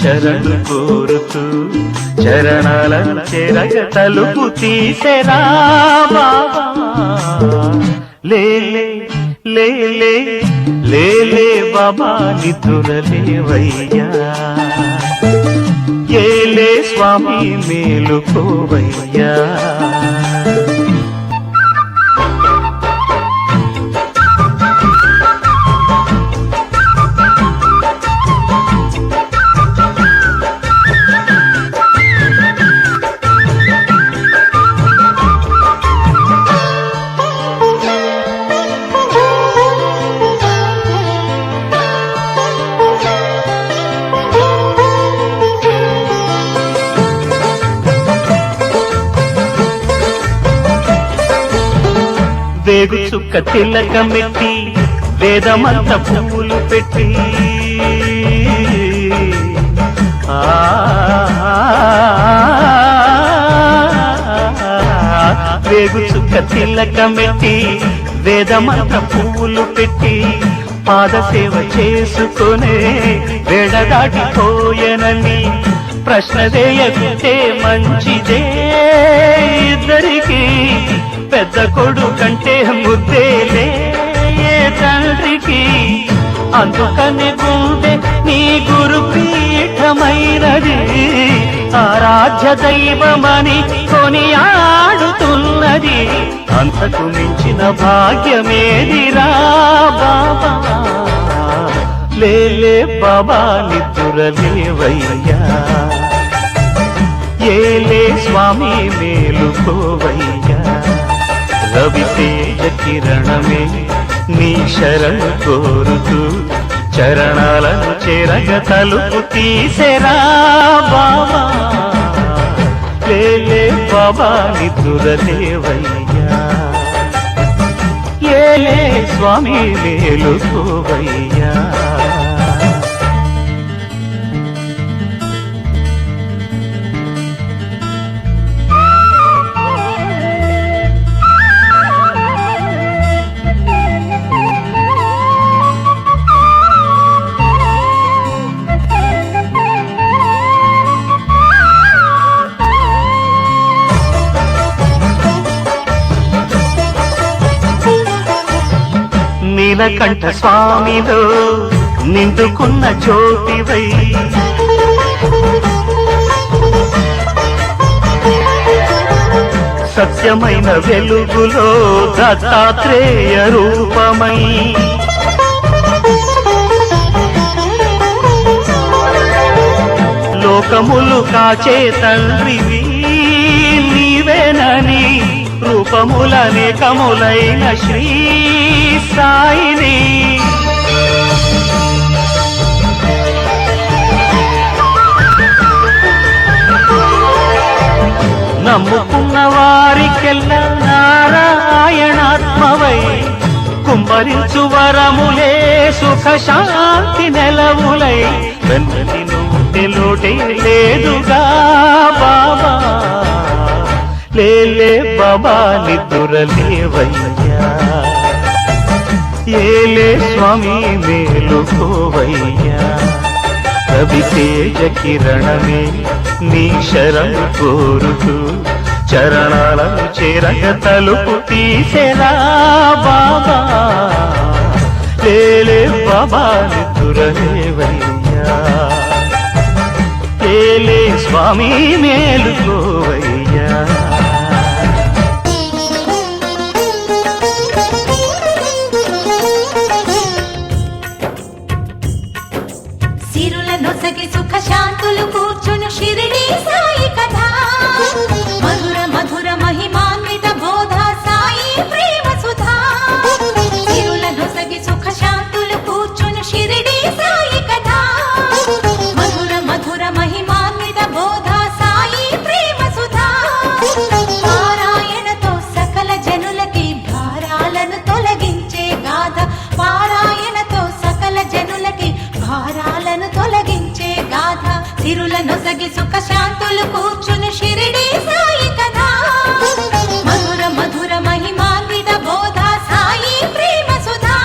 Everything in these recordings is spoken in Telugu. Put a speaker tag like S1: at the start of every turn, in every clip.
S1: శరణు కోరుతూ చరణాలను చేరగ తలుపు తీసెరా బాబా. లేలే లేలే లేలే బాబా నిద్రలేవయ్యా. ఏలే స్వామి మేలుకోవయ్యా. వేగు చుక్క తిలకమెట్టి వేదమంత పువ్వులు పెట్టి వేగు చుక్క తిలకమెట్టి వేదమంత పువ్వులు పెట్టి పాదసేవ చేసుకునే వేడ దాటిపోయనని ప్రశ్న వేయకుంటే మంచిదే. ఇద్దరికి పెద్ద కొడుకంటే ముద్దేలే తండ్రికి. అందుకని గుండె నీ గురుపీఠమైనది, ఆరాధ్య దైవమని కొనియాడుతున్నది. అంతకు మించిన భాగ్యమేదిరా బాబా. లేలే బాబా నిద్రలేవయ్యా. ఏలే స్వామి మేలుకోవయ్యా. రవితేజ కిరణమే నీ శరణు కోరుతూ చరణాలను చేరగ తలుపు తీసెరా బాబా. లేలే బాబా నిద్రలేవయ్యా. ఏలే స్వామి మేలుకోవయ్యా. నీలకంఠ స్వామిలో నిండుకున్న జ్యోతివై సత్యమైన వెలుగులో దత్తాత్రేయ రూపమై లోకములు కాచే తండ్రివి నీవేనని రూపములనేకములైన శ్రీ సాయిని నమ్ముకున్న వారికెల్లా నారాయణాత్మవై కుమ్మరించు వరములే సుఖ శాంతి నెలవులై వెన్నని నుండి లోటే లేదుగా బాబా. లేలే బాబా నిద్రలేవయ్యా. ఏలే స్వామి మేలుకోవయ్యా. రవితేజ కిరణమే నీ శరణు కోరుతూ చరణాలను చేరగ తలుపు తీసెరా బాబా. లేలే బాబా నిద్రలేవయ్యా. ఏలే స్వామి మేలుకోవయ్యా.
S2: నొసగి సుఖ శాంతులు కూర్చును షిరిడి సాయి కథ. మధుర మధుర మహిమాన్విత బోధ సాయి ప్రేమ సుధా. సిరుల నొసగి సుఖ శాంతులు కూర్చును షిరిడి సాయి కథ. మధుర మధుర మహిమాన్విత బోధ సాయి ప్రేమ సుధా. పారాయణతో సకల జనులకి భారాలను తొలగించే గాథ. పారాయణతో సకల జనులకి భారాలను తొలగించే గాథ. సిరుల నొసగి సుఖ శాంతులు కూర్చుని షిరిడి సాయి కథ. మధుర మధుర మహిమాన్విత బోధ సాయి ప్రేమ సుధా.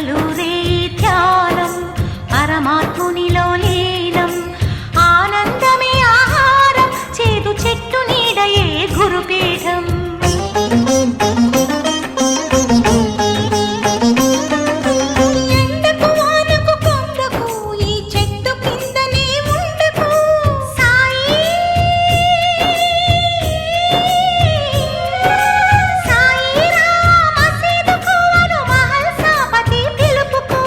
S2: పగలూరే ధ్యానం పరమాత్మునిలో లీనం ఆనందమే ఆహారం చేదు చెట్టు నీడయే గురుపీఠం ఎండకు వానకు కొండకు ఈ చెట్టు కిందనే ఉండకు సాయి సాయి మసీదుకు అను మహల్సాపతి పిలుపుకు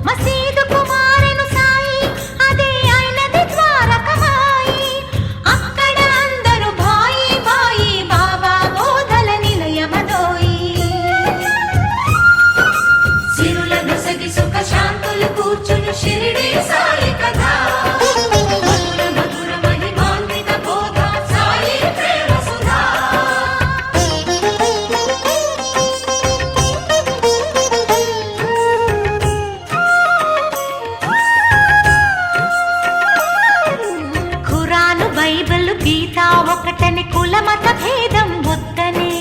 S2: మసీదుకు మారెను సాయి అదే అయినది ద్వారకమాయి అక్కడ అందరూ భాయి భాయి బాబా బోధల నిలయమదోయి సిరుల నొసగి సుఖ శాంతులు కూర్చును షిరిడి సాయి కథ మధుర మధుర మహిమాన్విత బోధ సాయి ప్రేమ సుధా ఖురాను బైబిల్ గీత ఒకటని కులమత భేదం వద్దనే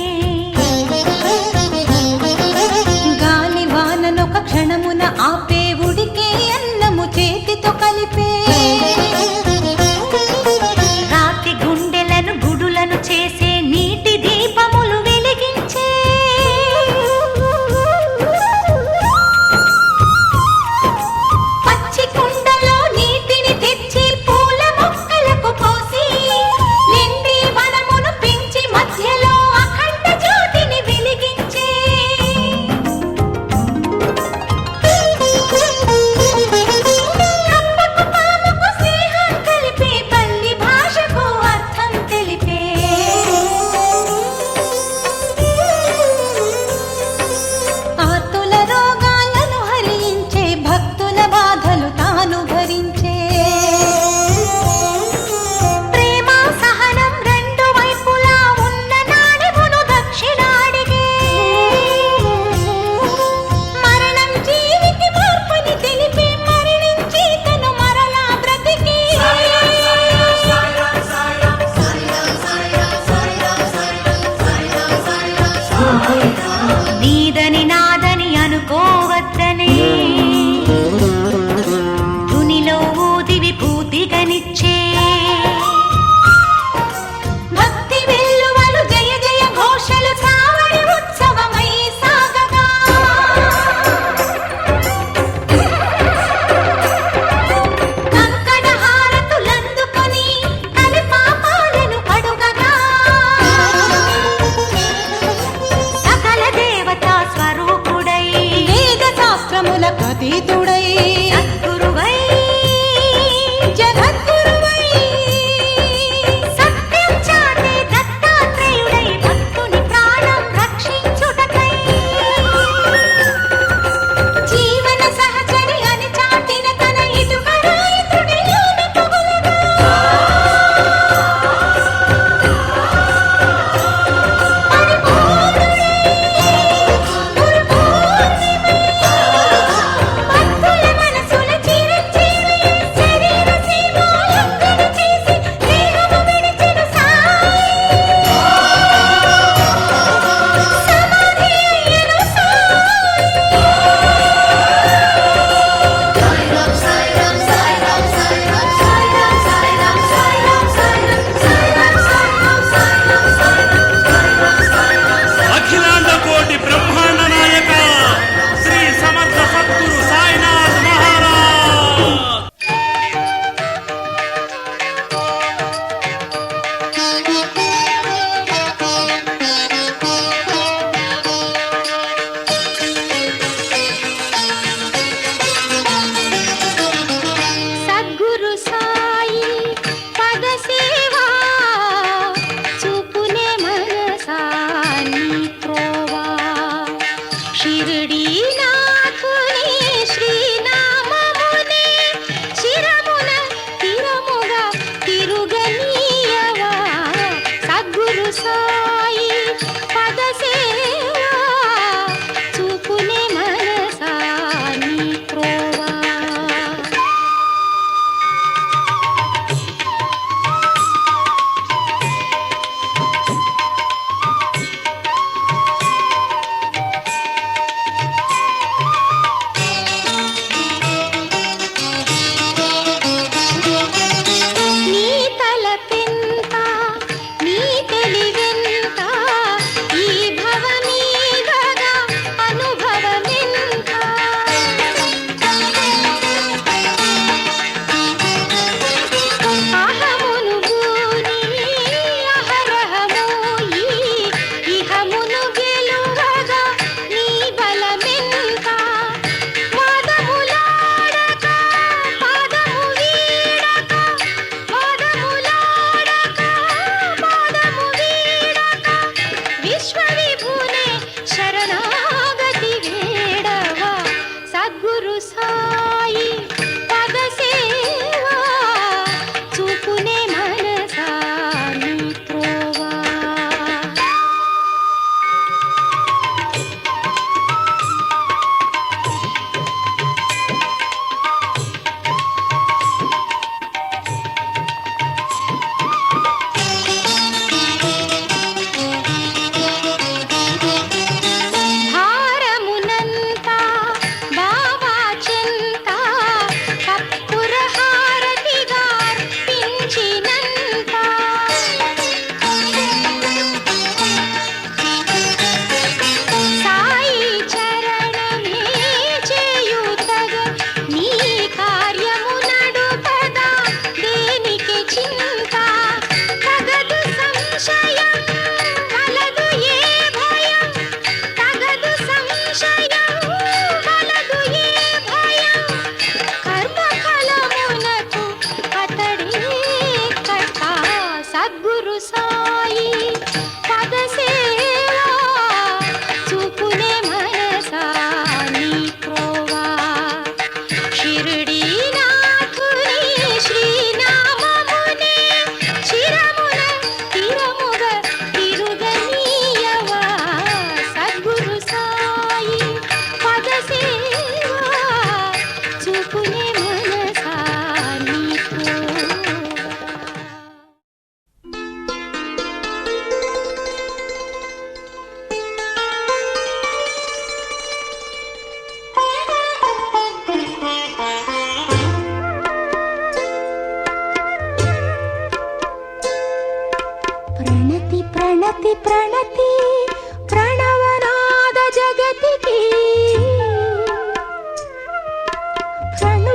S2: గాలి వాననొక క్షణమున ఆపే ఉడికే అన్నము చేతి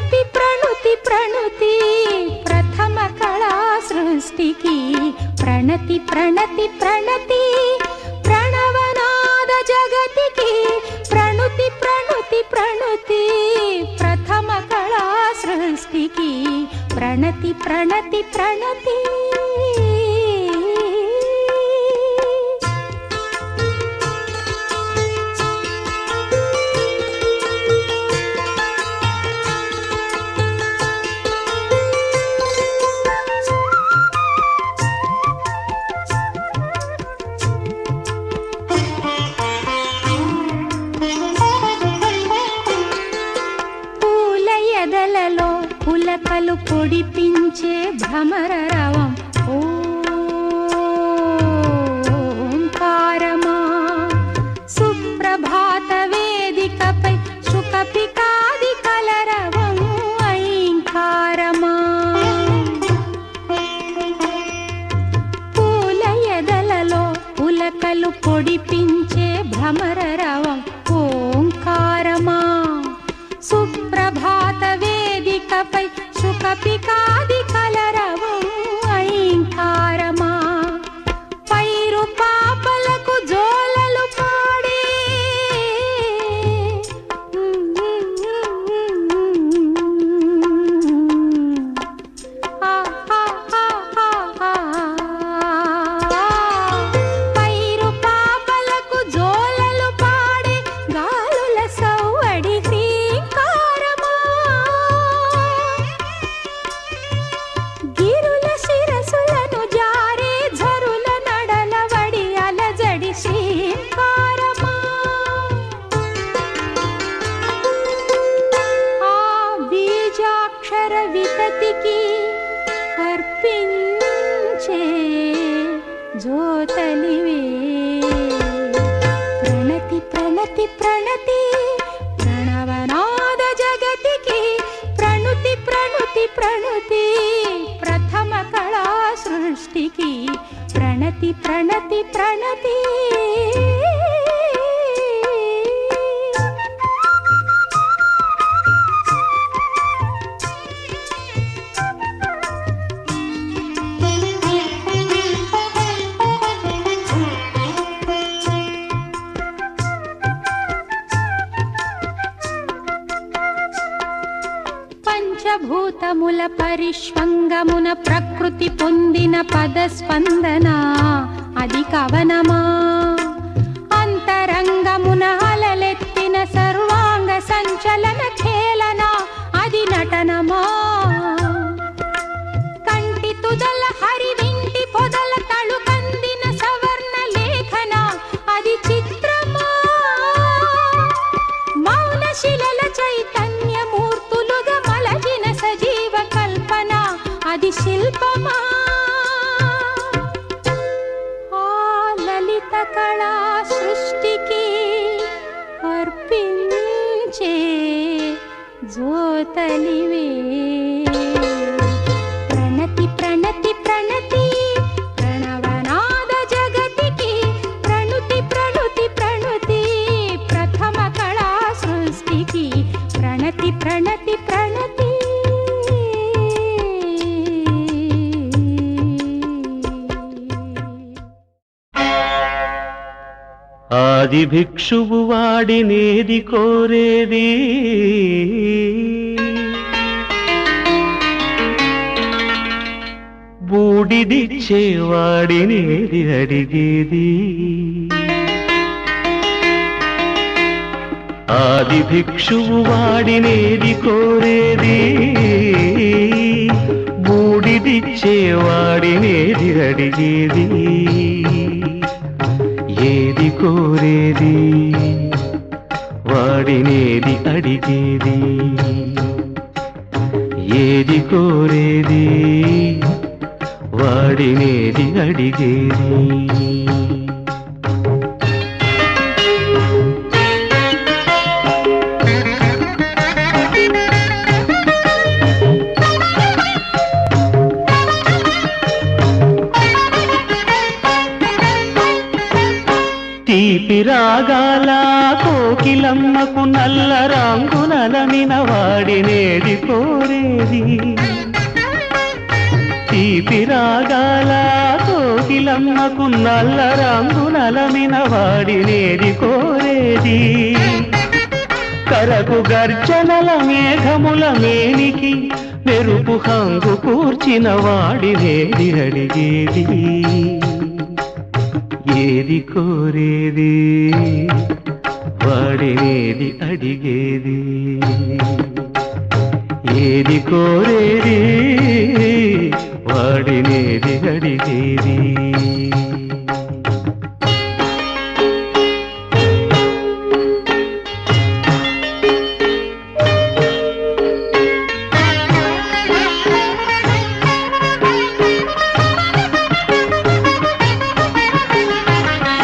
S3: ప్రణుతి ప్రణుతి ప్రణుతి ప్రథమ కళా సృష్టికి ప్రణతి ప్రణతి ప్రణతి ప్రణవనాద జగతికి ప్రణుతి ప్రణుతి ప్రణుతి ప్రథమ కళా సృష్టికి ప్రణతి ప్రణతి ప్రణతి పులకలు పొడిపించే భ్రమర రవం ఓంకారమా సుప్రభాత వేదికపై సుఖపికాది కలరవం ఐంకారమా పూల ఎదలలో పులకలు పొడిపించే భ్రమర రవం ఓంకారమా సుప్రభాత వేదికపై సుఖపికాది కలరవం ఐంకారమా పైరు పాపలకు జోలలు పాడే పైరు పాపలకు జోలలు పాడే గాలుల సవ్వడి శ్రీకారమా గిరుల శిరసులను జారే ఝరుల నడలవడి అలజడి శ్రీకారమా ఆ బీజాక్షర వితతికి అర్పించే జ్యోతలివే ప్రణతి ప్రణతి ప్రణతి ప్రణవనాద జగతికి ప్రణుతి ప్రణుతి ప్రణుతి ప్రథమ కళా సృష్టికి ప్రణతి ప్రణతి ప్రణతి పంచభూతముల పరిష్వంగమున ప్రకృతి పొందిన పదస్పందన అది కవనమా అంతరంగమున అలలెత్తిన సర్వాంగ సంచలన ఖేళన అది నటనమా కంటి తుదల హరివింటి పొదల తళుకందిన సవర్ణ లేఖన అది చిత్రమా మౌన శిలల చైతన్యమూర్తులుగా మలగిన సజీవ కల్పన అది శిల్పమా ఆ లలిత కళా సృష్టికి అర్పించే జ్యోతలివే ప్రణతి ప్రణతి ప్రణతి ప్రణవనాద జగతికి ప్రణుతి ప్రణుతి ప్రణుతి ప్రథమ కళా సృష్టికి ప్రణతి ప్రణతి ప్రణతి
S1: ఆది భిక్షువు వాడినేది కోరేది బూడిదిచ్చేవాడినేది అడిగేది ఆది భిక్షువు వాడినేది కోరేది బూడిదిచ్చేవాడినేది అడిగేది ఏది కోరేది వాడినేది అడిగేది ఏది కోరేది వాడినేది అడిగేది తీపి రాగాల కోకిలమ్మకు నల్ల రంగున రంగునలమిన వాడినేది కోరేది తీపి రాగాల కోకిలమ్మకు నల్ల రంగునలమిన వాడినేది కోరేది కరకు గర్జనల మేఘముల మేనికి మెరుపు హంగు కూర్చిన వాడినేది అడిగేది ఏది కోరేది వాడినేది అడిగేది ఏది కోరేది వాడినేది అడిగేది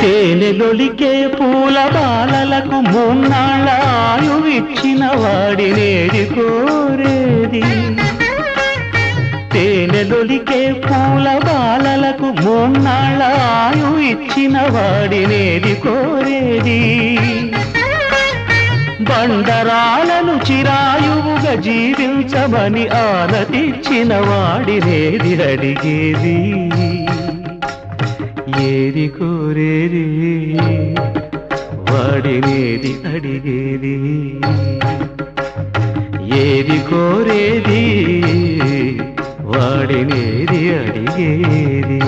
S1: తేనెలొలికే పూల బాలలకు మూన్నాళ్ళ ఆయువిచ్చిన వాడినేది కోరేది తేనెలొలికే పూల బాలలకు మూన్నాళ్ళ ఆయువిచ్చిన వాడినేది కోరేది బండరాలను చిరాయువుగా జీవించమని ఆనతిచ్చిన వాడినేది అడిగేది ఏది కోరేది వాడినేది అడిగేది ఏది కోరేది వాడినేది అడిగేది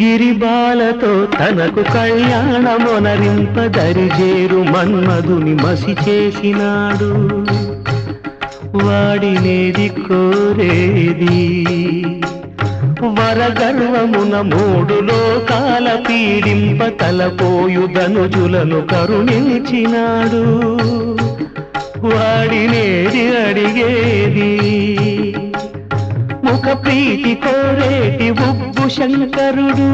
S1: గిరిబాలతో తనకు కళ్యాణమొనరింపదరిజేరు మన్మధుని మసి చేసినాడు వాడినేది కోరేది వరగర్వమున మూడు లోకాల పీడింప తలపోయు ధనుజులను కరుణించినాడు వాడినేది అడిగేది ముఖ ప్రీతి కోరేటి ఉబ్బు శంకరుడు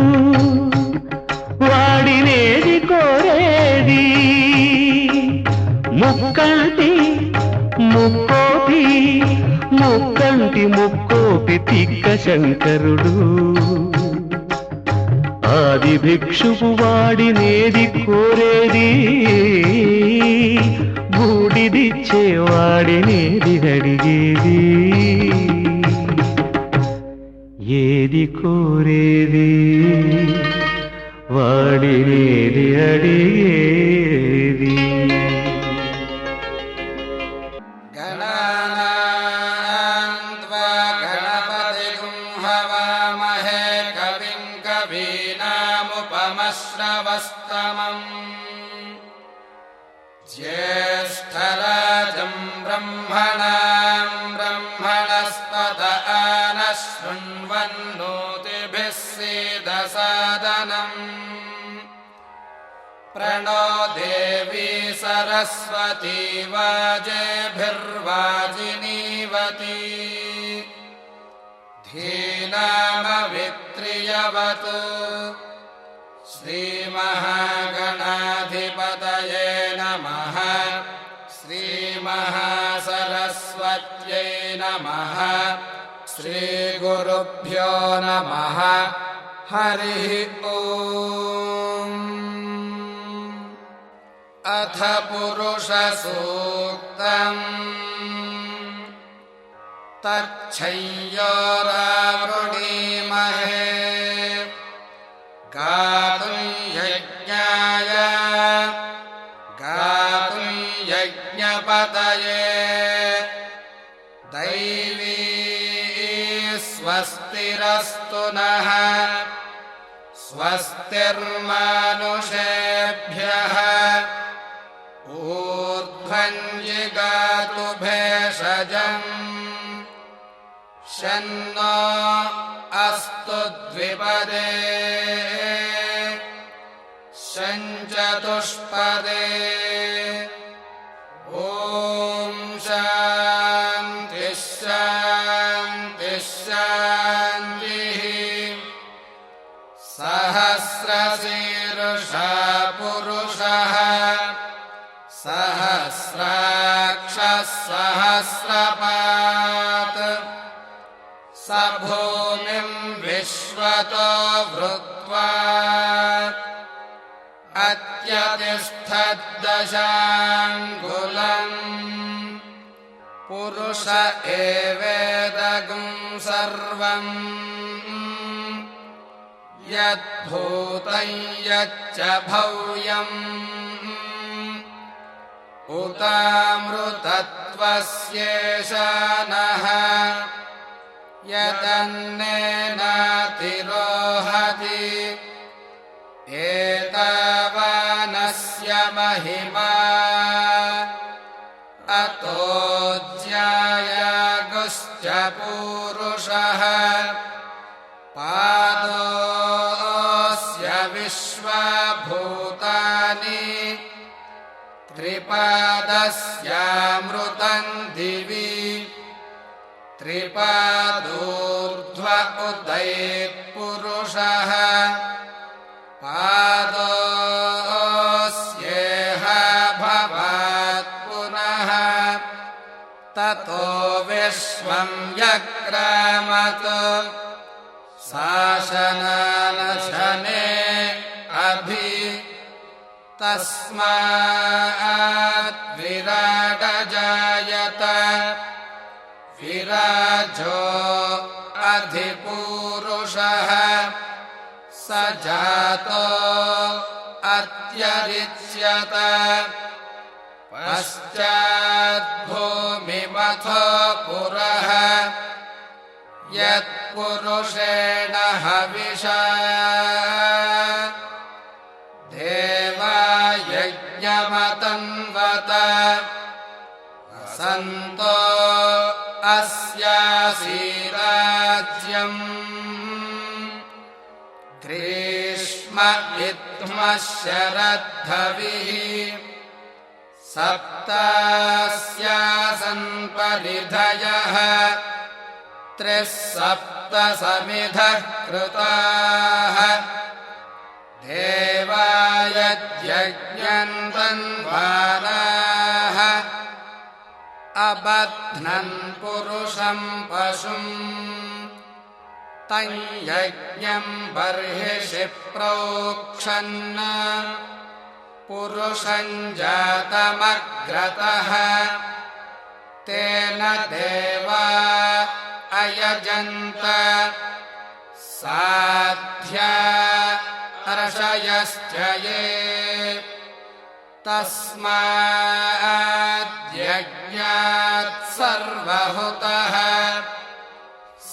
S1: వాడినేది కోరేది ముక్కంటి ముక్కోపి ముక్కంటి ముక్కోపి తిక్క శంకరుడు ఆది భిక్షువు వాడినేది కోరేది బూడిదిచ్చే వాడినేది అడిగేది ఏది కోరేది వాడినేది అడిగేది
S4: గణానాన్త్వా గణపతిగుం హవామహే కవిం కవీనాముపమశ్రవస్తమం జ్యేష్ఠరాజం బ్రహ్మణాం బ్రహ్మణస్పత శృण्वन्नोतिभिः सीदसादनम् प्रणो देवी सरस्वती वाजेभिर्वाजिनीवती धीनामवित्रियवतु श्रीमहागणाधिपतये नमः श्रीमहासरस्वत्यै नमः श्रीगुरुभ्यो नमः हरिः ॐ अथ पुरुषसूक्तम् तच्छय्योरावृणीमहे गातुं यज्ञाय गातुं यज्ञपतये दैवी स्वस्तिरस्तु नः स्वस्तिर्मानुषेभ्यः ऊर्ध्वं जिगातु भेषजम् शन्नो अस्तु द्विपदे शञ्चतुष्पदे ॐ शान्तिः शान्तिः शान्तिः सहस्रशीर्षः पुरुषः सहस्रा अतपात् स भूमिं विश्वतो वृत्वा अत्यतिष्ठद्दशाङ्गुलम् पुरुष एवेदगं सर्वम् यद्भूतं यच्च भव्यम् उतामृतत्वस्येशानः यदन्नेनातिरोहति एतावानस्य महिमा अतो ज्यायागुश्च पूरुषः पादोऽस्य विश्वभूतानि त्रिपादस्यामृतं दिवि त्रिपादूर्ध्व उदयेत्पुरुषः पादोऽस्येह भवात् पुनः ततो विश्वं यक्रामत् शासनानशने अभि तस्मात् विराडजायत विराजो अधिपूरुषः स जातो अत्यरिच्यत पश्चाद्भूमिमथो पुरः यत्पुरुषेण हविषा देवा यज्ञमतन्वत सन्तो अस्यासीराज्यम् ग्रीष्म विद्मः शरद्धविः सप्तास्यासन् परिधयः त्रिः सप्त समिधः कृताः देवायज्ञन्तन्वानाः अबध्नन् पुरुषं पशुम् तं यज्ञं बर्हिषि प्रोक्षन् पुरुषं जातमग्रतः तेन देवा अयजन्त साध्या ऋषयश्च ये तस्माद्यज्ञात् सर्वहुतः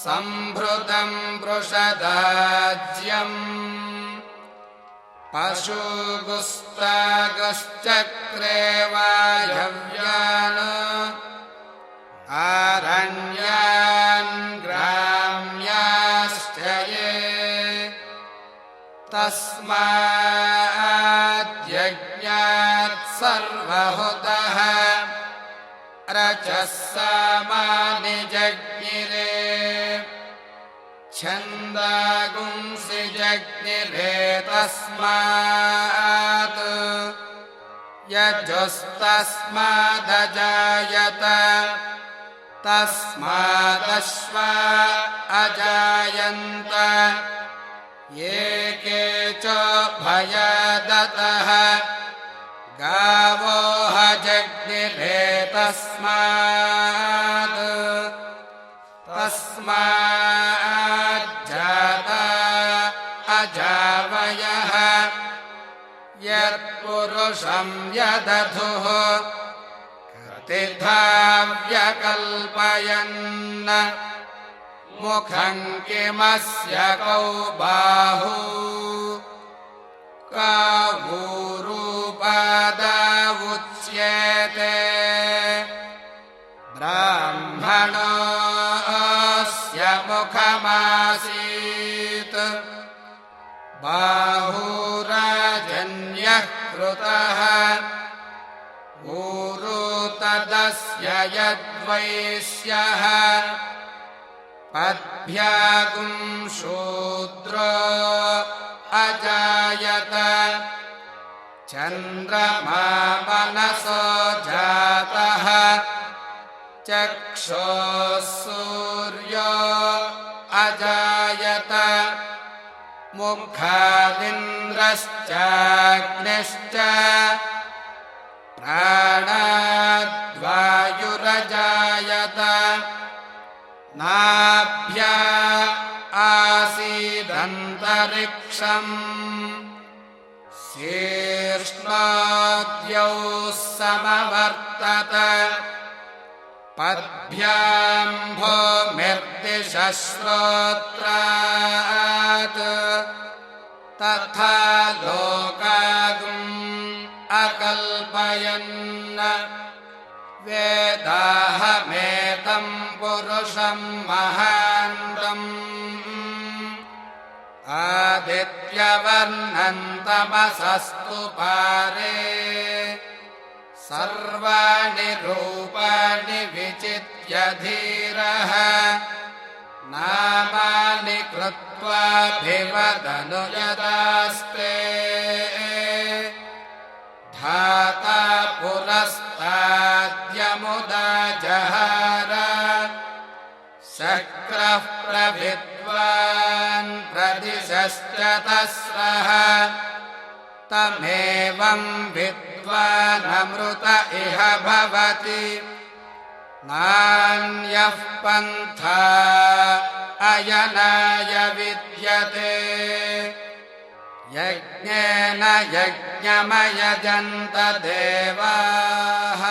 S4: सम्भृतं वृषदाज्यम् पशुगुस्तागश्चक्रे वायव्यान् आरण्यान् ग्राम्याश्च ये तस्माद्यज्ञात् सर्वहुतः रचः सामानि जज्ञिरे छन्दागुंसि जज्ञिरे तस्मात् यजुस्तस्मादजायत तस्मादश्वा अजायन्त ये के च भयदतः गावो हजज्ञिरे तस्माज्जाता अजावयः यत्पुरुषं यदधुः कतिधा व्यकल्पयन् मुखं किमस्य कौ बाहू कावूरूपादावुच्यते ब्राह्मणोऽस्य मुखमासीत् बाहुराजन्यः कृतः ऊरू तदस्य यद्वैश्यः पद्भ्यागुं शूद्रो अजायत चन्द्रमा मनसो जातः चक्षुः सूर्यो अजायत मुखादिन्द्रश्चाग्निश्च प्राणाद्वायुरजायत नाभ्या आसीदन्तरिक्षम् शीर्ष्णाद्यौ समवर्तत पद्भ्याम् भूमिर्दिशश्रोत्रात् तथा लोकागुम् अकल्पयन् वेदाहमेतम् पुरुषम् महान्तम् आदित्यवर्णम् तमसस्तु पारे सर्वाणि रूपाणि विचित्य धीरः नामानि कृत्वाभिवदनु यदास्ते धाता पुरस्ताद्यमुदा जहार शक्रः प्रविद्वान् प्रदिशश्च तस्रः तमेवं विद्वानमृत इह भवति नान्यः पन्था अयनाय विद्यते यज्ञेन यज्ञमयजन्त देवाः